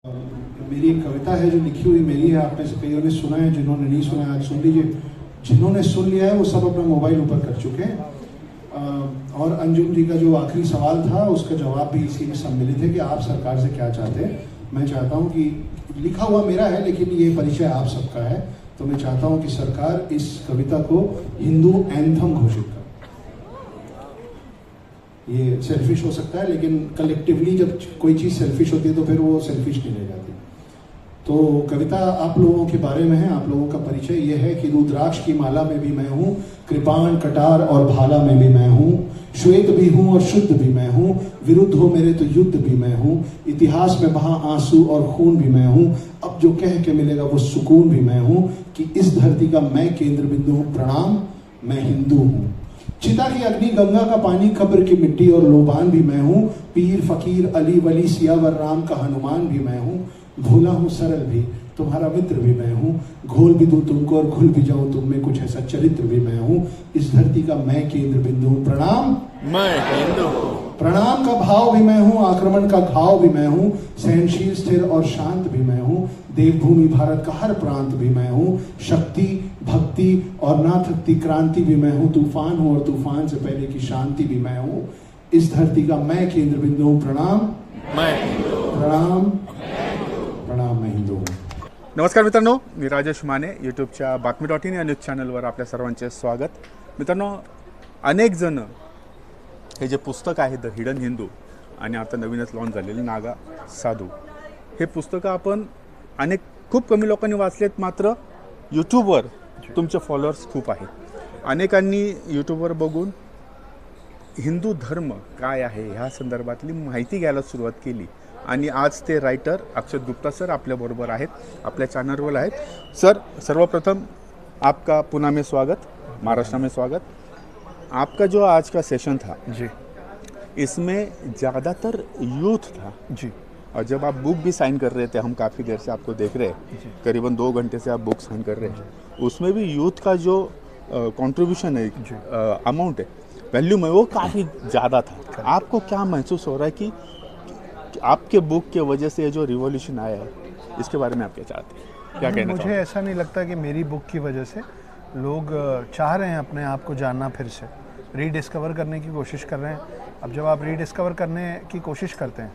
मेरी एक कविता है जो लिखी हुई मेरी है। आप में से कईयों ने सुना है, जिन्होंने नहीं सुना है आज सुन लीजिए। जिन्होंने सुन लिया है वो सब अपना मोबाइल ऊपर कर चुके हैं। और अंजुम जी का जो आखिरी सवाल था उसका जवाब भी इसी में सम्मिलित है कि आप सरकार से क्या चाहते हैं। मैं चाहता हूं कि लिखा हुआ मेरा है लेकिन ये परिचय आप सबका है, तो मैं चाहता हूं कि सरकार इस कविता को हिंदू एंथम घोषित करे। ये सेल्फिश हो सकता है लेकिन कलेक्टिवली जब कोई चीज़ सेल्फिश होती है तो फिर वो सेल्फिश नहीं रह जाती। तो कविता आप लोगों के बारे में है, आप लोगों का परिचय ये है कि रुद्राक्ष की माला में भी मैं हूँ, कृपाण कटार और भाला में भी मैं हूँ, श्वेत भी हूँ और शुद्ध भी मैं हूँ, विरुद्ध हो मेरे तो युद्ध भी मैं हूँ, इतिहास में बहा आंसू और खून भी मैं हूँ, अब जो कह के मिलेगा वो सुकून भी मैं हूँ, कि इस धरती का मैं केंद्र बिंदु हूँ, प्रणाम मैं हिंदू हूँ। चिता की अग्नि, गंगा का पानी, कब्र की मिट्टी और लोबान भी मैं हूँ, पीर फकीर अली वली सियावर राम का हनुमान भी मैं हूँ, भोला हूँ सरल भी तुम्हारा मित्र भी मैं हूँ, घोल भी दूं तुमको और घुल भी जाऊं तुम में, कुछ ऐसा चरित्र भी मैं हूँ, इस धरती का मैं केंद्र बिंदु हूँ, प्रणाम मैं हिंदू हूँ। प्रणाम का भाव भी मैं हूँ, आक्रमण का घाव भी मैं हूँ, सहनशील स्थिर और शांत भी मैं हूँ, देवभूमि भारत का हर प्रांत भी मैं हूँ, शक्ति भक्ति और ना थकती क्रांति भी मैं हूँ, तूफान हूँ और तूफान से पहले की शांति भी मैं हूँ, इस धरती का मैं केंद्र बिंदु हूँ, प्रणाम प्रणाम प्रणाम मैं हिंदू हूँ। नमस्कार मित्रांनो, मी राजेश माने यूट्यूबच्या बातमी.in या न्यूज चॅनलवर आपल्या सर्वांचे स्वागत। मित्रांनो, अनेक जण हे जे पुस्तक आहे द हिडन हिंदू आणि आता नवीनच लॉन्च झालेले नागा साधू, हे पुस्तकं आपण खूप कमी लोकांनी वाचलेत, मात्र यूट्यूबवर तुमचे फॉलोअर्स खूप आहेत। अनेकांनी यूट्यूबवर बघून हिंदू धर्म काय आहे ह्या संदर्भातली माहिती घ्यायला सुरुवात केली आणि आज ते रायटर अक्षत गुप्ता सर आपल्याबरोबर आहेत, आपल्या चॅनलवर आहेत। सर, सर्वप्रथम आपका पुणे में स्वागत, महाराष्ट्र में स्वागत। आपका जो आज का सेशन था जी, इसमें ज़्यादातर यूथ था जी, और जब आप बुक भी साइन कर रहे थे, हम काफ़ी देर से आपको देख रहे हैं, करीबन 2 घंटे से आप बुक साइन कर रहे हैं, उसमें भी यूथ का जो कंट्रीब्यूशन है, अमाउंट है, वैल्यूम है, वो काफ़ी ज़्यादा था। आपको क्या महसूस हो रहा है कि आपके बुक के वजह से ये जो रिवॉल्यूशन आया है, इसके बारे में आप क्या चाहते हैं, क्या कहना मुझे ऐसा नहीं लगता कि मेरी बुक की वजह से लोग चाह रहे हैं अपने आप को जानना, फिर से रीडिस्कवर करने की कोशिश कर रहे हैं। अब जब आप रीडिस्कवर करने की कोशिश करते हैं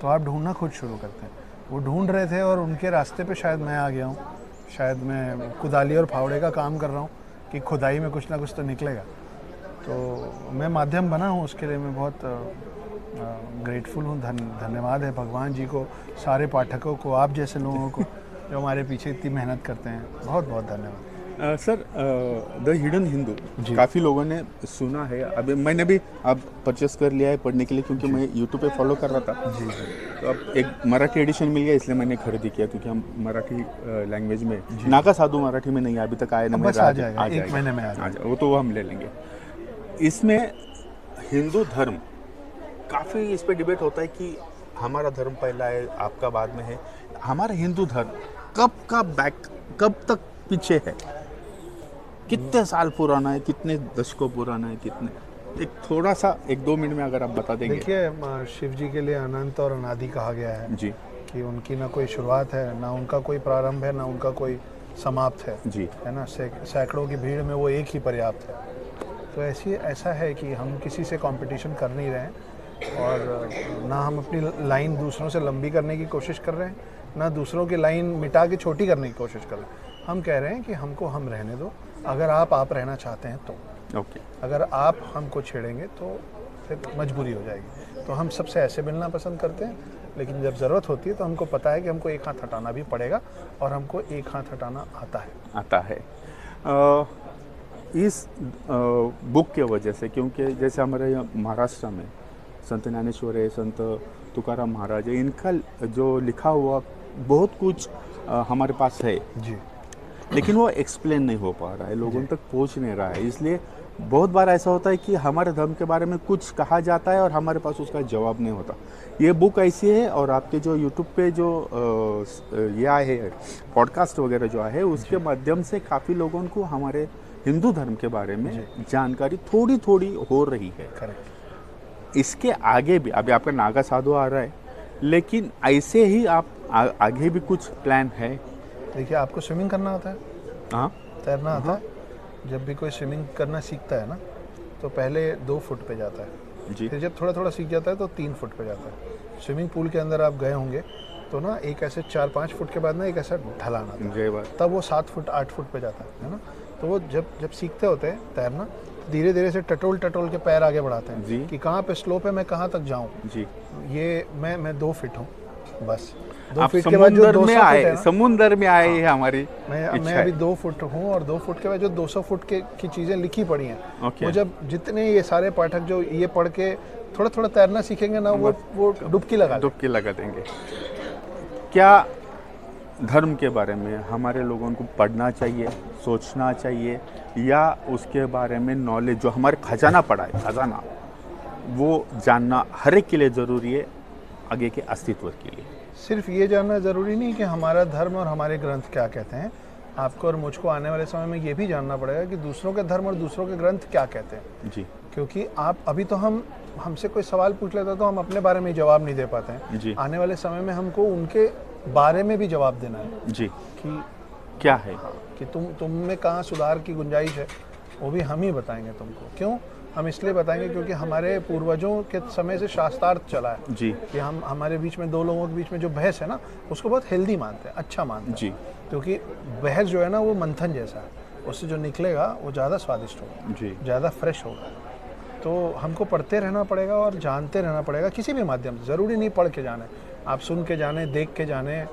तो आप ढूंढना खुद शुरू करते हैं। वो ढूंढ रहे थे और उनके रास्ते पे शायद मैं आ गया हूँ। शायद मैं कुदाली और फावड़े का काम कर रहा हूँ कि खुदाई में कुछ ना कुछ तो निकलेगा। तो मैं माध्यम बना हूँ, उसके लिए मैं बहुत ग्रेटफुल हूँ। धन्यवाद है भगवान जी को, सारे पाठकों को, आप जैसे लोगों को जो हमारे पीछे इतनी मेहनत करते हैं, बहुत बहुत धन्यवाद। सर, द हिडन हिंदू काफ़ी लोगों ने सुना है, अभी मैंने भी अब परचेस कर लिया है पढ़ने के लिए, क्योंकि मैं यूट्यूब पे फॉलो कर रहा था। जी, तो अब एक मराठी एडिशन मिल गया, इसलिए मैंने खरीदी किया, क्योंकि हम मराठी लैंग्वेज में, नागा साधु मराठी में नहीं अभी तक आया ना, बस आ जाएगा, एक महीने में आ जाएगा, वो तो हम ले लेंगे। इसमें हिंदू धर्म काफ़ी, इस पर डिबेट होता है कि हमारा धर्म पहला है, आपका बाद में है। हमारा हिंदू धर्म कब तक पीछे है, कितने साल पुराना है, कितने दशकों पुराना है, कितने, एक थोड़ा सा 1-2 मिनट में अगर आप बता देंगे। देखिए, शिव जी के लिए अनंत और अनादि कहा गया है जी, कि उनकी ना कोई शुरुआत है, ना उनका कोई प्रारंभ है, ना उनका कोई समाप्त है, जी, है ना। सैकड़ों की भीड़ में वो एक ही पर्याप्त है। तो ऐसा है कि हम किसी से कंपटीशन कर नहीं रहे हैं, और ना हम अपनी लाइन दूसरों से लंबी करने की कोशिश कर रहे हैं, ना दूसरों की लाइन मिटा के छोटी करने की कोशिश कर रहे हैं। हम कह रहे हैं कि हमको हम रहने दो, अगर आप रहना चाहते हैं तो। ओके। अगर आप हमको छेड़ेंगे तो फिर मजबूरी हो जाएगी। तो हम सबसे ऐसे मिलना पसंद करते हैं, लेकिन जब ज़रूरत होती है तो हमको पता है कि हमको एक हाथ हटाना भी पड़ेगा, और हमको एक हाथ हटाना आता है। इस बुक के वजह से, क्योंकि जैसे हमारे यहाँ महाराष्ट्र में संत ज्ञानेश्वर है, संत तुकाराम महाराज है, इनका जो लिखा हुआ बहुत कुछ हमारे पास है जी, लेकिन वो एक्सप्लेन नहीं हो पा रहा है, लोगों तक पहुंच नहीं रहा है। इसलिए बहुत बार ऐसा होता है कि हमारे धर्म के बारे में कुछ कहा जाता है और हमारे पास उसका जवाब नहीं होता। ये बुक ऐसी है, और आपके जो यूट्यूब पे जो ये आए है पॉडकास्ट वगैरह जो है, उसके माध्यम से काफ़ी लोगों को हमारे हिंदू धर्म के बारे में जानकारी थोड़ी थोड़ी हो रही है। करेक्ट। इसके आगे भी, अभी आपका नागा साधु आ रहा है, लेकिन ऐसे ही आप आगे भी कुछ प्लान है? देखिए, आपको स्विमिंग करना आता है, हाँ तैरना आता है। जब भी कोई स्विमिंग करना सीखता है ना, तो पहले 2 फुट पे जाता है, जी फिर जब थोड़ा थोड़ा सीख जाता है तो 3 फुट पे जाता है। स्विमिंग पूल के अंदर आप गए होंगे तो ना एक ऐसे 4-5 फुट के बाद ना एक ऐसा ढलान आता है, जय बात। तब वो 7 फुट 8 फुट पे जाता है ना। तो वो जब सीखते होते हैं तैरना, धीरे धीरे से टटोल टटोल के पैर आगे बढ़ाते हैं जी। कि कहाँ पे स्लोप है, मैं कहाँ तक जाऊँ। जी ये मैं 2 फीट हूँ बस। 2 आप फीट के बाद जो समुंदर 200 में फुट है आए, ना, समुंदर में आए हैं हमारी मैं इच्छा अभी है। 2 फुट हूँ, और 2 फुट के बाद जो 200 फुट की चीज़ें लिखी पड़ी हैं, ओके। वो जब जितने ये सारे पाठक जो ये पढ़ के थोड़ा थोड़ा तैरना सीखेंगे ना, वो डुबकी लगा देंगे। डुबकी लगा देंगे। क्या धर्म के बारे में हमारे लोगों को पढ़ना चाहिए, सोचना चाहिए, या उसके बारे में नॉलेज जो हमारे खजाना पड़ा है, खजाना, वो जानना हर एक के लिए ज़रूरी है, आगे के अस्तित्व के लिए? सिर्फ ये जानना ज़रूरी नहीं कि हमारा धर्म और हमारे ग्रंथ क्या कहते हैं। आपको और मुझको आने वाले समय में ये भी जानना पड़ेगा कि दूसरों के धर्म और दूसरों के ग्रंथ क्या कहते हैं। जी क्योंकि आप अभी तो हमसे कोई सवाल पूछ लेता तो हम अपने बारे में जवाब नहीं दे पाते हैं। जी आने वाले समय में हमको उनके बारे में भी जवाब देना है जी। कि क्या है? कि तुम में कहाँ सुधार की गुंजाइश है, वो भी हम ही बताएंगे तुमको। क्यों हम इसलिए बताएंगे? क्योंकि हमारे पूर्वजों के समय से शास्त्रार्थ चला है जी कि हम हमारे बीच में 2 लोगों के बीच में जो बहस है ना, उसको बहुत हेल्दी मानते हैं, अच्छा मानते हैं। जी क्योंकि बहस जो है ना, वो मंथन जैसा है, उससे जो निकलेगा वो ज़्यादा स्वादिष्ट होगा, जी ज़्यादा फ्रेश होगा। तो हमको पढ़ते रहना पड़ेगा और जानते रहना पड़ेगा, किसी भी माध्यम से। ज़रूरी नहीं पढ़ के जाने, आप सुन के जाने, देख के जाने,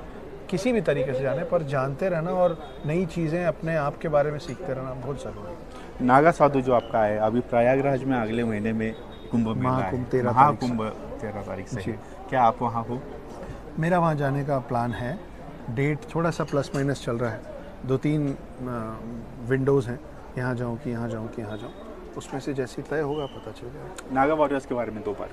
किसी भी तरीके से जाने, पर जानते रहना और नई चीज़ें अपने आप के बारे में सीखते रहना बहुत ज़रूरी है। नागा साधु जो आपका है, अभी प्रयागराज में अगले महीने में कुंभ मेला है, महाकुंभ 13 तारीख से। महाकुंभ 13 तारीख से जी। है। क्या आप वहाँ हो? मेरा वहाँ जाने का प्लान है। डेट थोड़ा सा प्लस माइनस चल रहा है, 2-3 विंडोज़ हैं, यहाँ जाऊँ कि यहाँ जाऊँ कि यहाँ जाऊँ, उसमें से जैसे तय होगा पता चल जाएगा। नागा वॉरियर्स के बारे में 2 बात।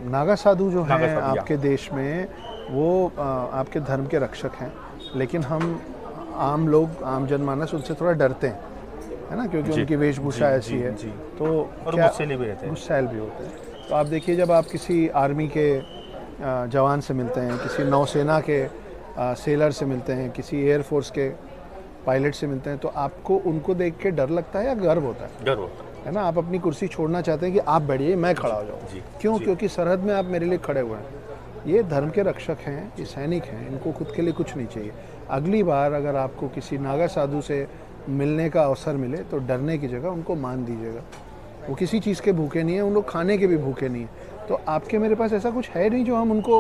नागा साधु जो नागा हैं साधु, आपके देश में, वो आपके धर्म के रक्षक हैं, लेकिन हम आम लोग, आम जनमानस उनसे थोड़ा डरते हैं, है ना, क्योंकि जी, उनकी वेशभूषा जी, ऐसी जी, है। जी। तो और क्या गुस्सैल भी रहते हैं। गुस्सैल भी होते हैं। तो आप देखिए, जब आप किसी आर्मी के जवान से मिलते हैं, किसी नौसेना के सेलर से मिलते हैं, किसी एयरफोर्स के पायलट से मिलते हैं, तो आपको उनको देख के डर लगता है या गर्व होता है? गर्व होता है ना। आप अपनी कुर्सी छोड़ना चाहते हैं कि आप बैठिए, मैं खड़ा हो जाऊँ। जी, क्यों? जी। क्योंकि सरहद में आप मेरे लिए खड़े हुए हैं। ये धर्म के रक्षक हैं, ये सैनिक हैं, इनको खुद के लिए कुछ नहीं चाहिए। अगली बार अगर आपको किसी नागा साधु से मिलने का अवसर मिले तो डरने की जगह उनको मान दीजिएगा। वो किसी चीज़ के भूखे नहीं है, उन लोग खाने के भी भूखे नहीं है। तो आपके मेरे पास ऐसा कुछ है नहीं जो हम उनको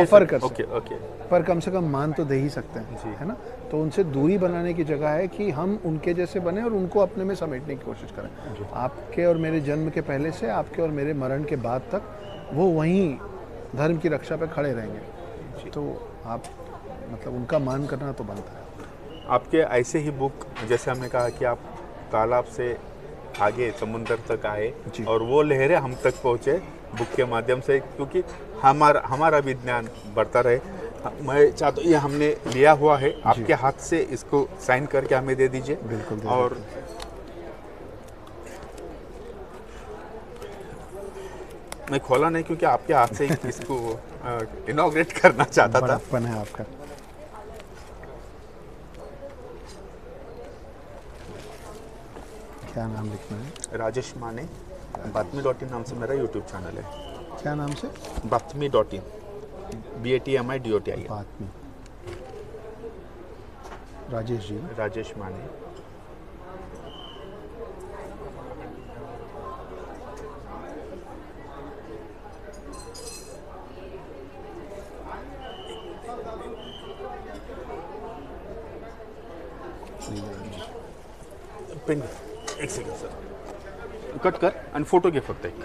ऑफर कर सकें, ओके। पर कम से कम मान तो दे ही सकते हैं, जी। है ना। तो उनसे दूरी बनाने की जगह है कि हम उनके जैसे बने और उनको अपने में समेटने की कोशिश करें। आपके और मेरे जन्म के पहले से आपके और मेरे मरण के बाद तक वो वहीं धर्म की रक्षा पे खड़े रहेंगे। तो आप मतलब उनका मान करना तो बनता है। आपके ऐसे ही बुक, जैसे हमने कहा कि आप तालाब से आगे समुंदर तक आए जी। और वो लहरें हम तक पहुँचे बुक के माध्यम से, क्योंकि हमारा भी ज्ञान बढ़ता रहे। मैं चाहता हूँ, ये हमने लिया हुआ है, आपके हाथ से इसको साइन करके हमें दे दीजिए। बिल्कुल दे और मैं खोला नहीं क्योंकि आपके हाथ से ही इसको इनॉग्रेट करना चाहता था। बड़प्पन है आपका। क्या नाम लिखना है? राजेश माने, बातमी.in नाम से मेरा यूट्यूब चैनल है। क्या नाम से? बातमी.in, BATMI.DOTI। बात में राजेश जी। राजेश माने। पेन, एक सेकंड सर, कट कर आणि फोटो घे फक्त एक।